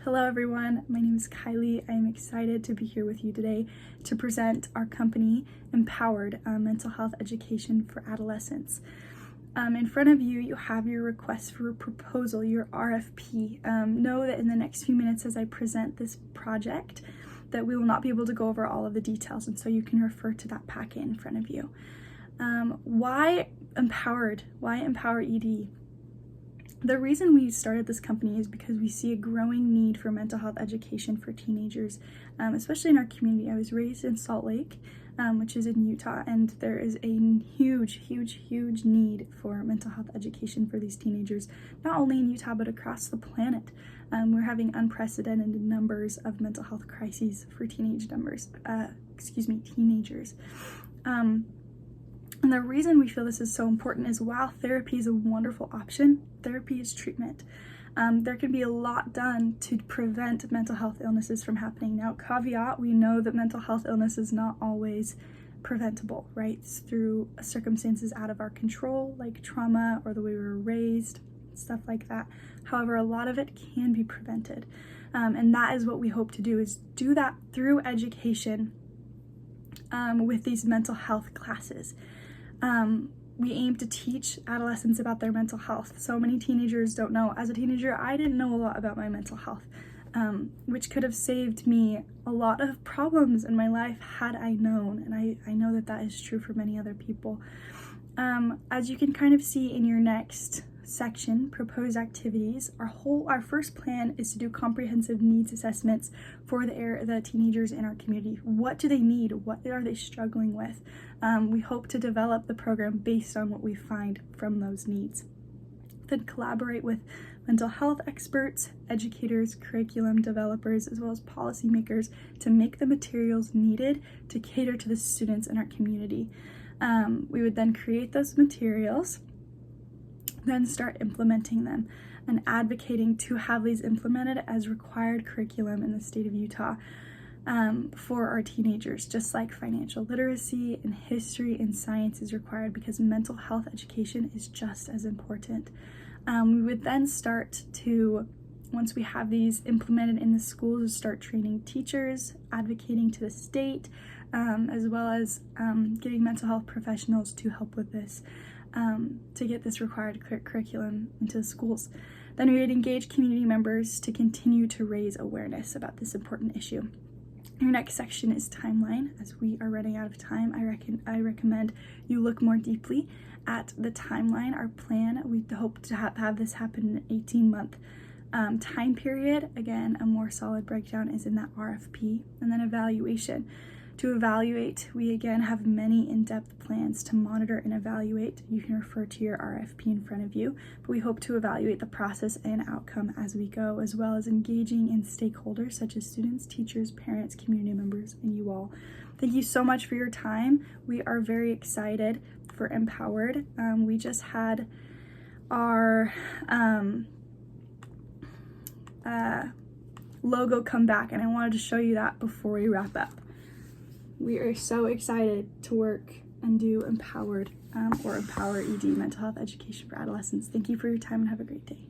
Hello everyone, my name is Kylie. I am excited to be here with you today to present our company, Empowered Mental Health Education for Adolescents. In front of you, you have your request for a proposal, your RFP. Know that in the next few minutes as I present this project that we will not be able to go over all of the details, and so you can refer to that packet in front of you. Why Empowered? Why Empower ED? The reason we started this company is because we see a growing need for mental health education for teenagers, especially in our community. I was raised in Salt Lake, which is in Utah, and there is a huge need for mental health education for these teenagers, not only in Utah, but across the planet. We're having unprecedented numbers of mental health crises for teenagers. And the reason we feel this is so important is while therapy is a wonderful option, therapy is treatment. There can be a lot done to prevent mental health illnesses from happening. Now, caveat, we know that mental health illness is not always preventable, right? It's through circumstances out of our control, like trauma or the way we were raised, stuff like that. However, a lot of it can be prevented. And that is what we hope to do, is do that through education with these mental health classes. We aim to teach adolescents about their mental health. So many teenagers don't know. As a teenager, I didn't know a lot about my mental health, which could have saved me a lot of problems in my life had I known. And I know that that is true for many other people. As you can kind of see in your next section, proposed activities, our first plan is to do comprehensive needs assessments for the teenagers in our community. What do they need? What are they struggling with? We hope to develop the program based on what we find from those needs. Then collaborate with mental health experts, educators, curriculum developers, as well as policymakers to make the materials needed to cater to the students in our community. We would then create those materials, then start implementing them and advocating to have these implemented as required curriculum in the state of Utah for our teenagers, just like financial literacy and history and science is required, because mental health education is just as important. We would then start to, once we have these implemented in the schools, start training teachers, advocating to the state, as well as getting mental health professionals to help with this, to get this required curriculum into the schools. Then we would engage community members to continue to raise awareness about this important issue. Your next section is timeline. As we are running out of time, I recommend you look more deeply at the timeline. Our plan, we hope to have this happen in an 18-month time period. Again, a more solid breakdown is in that RFP. And then evaluation. To evaluate, we again have many in-depth plans to monitor and evaluate. You can refer to your RFP in front of you, but we hope to evaluate the process and outcome as we go, as well as engaging in stakeholders such as students, teachers, parents, community members, and you all. Thank you so much for your time. We are very excited for Empowered. We just had our logo come back, and I wanted to show you that before we wrap up. We are so excited to work and do Empowered or Empower ED, mental health education for adolescents. Thank you for your time and have a great day.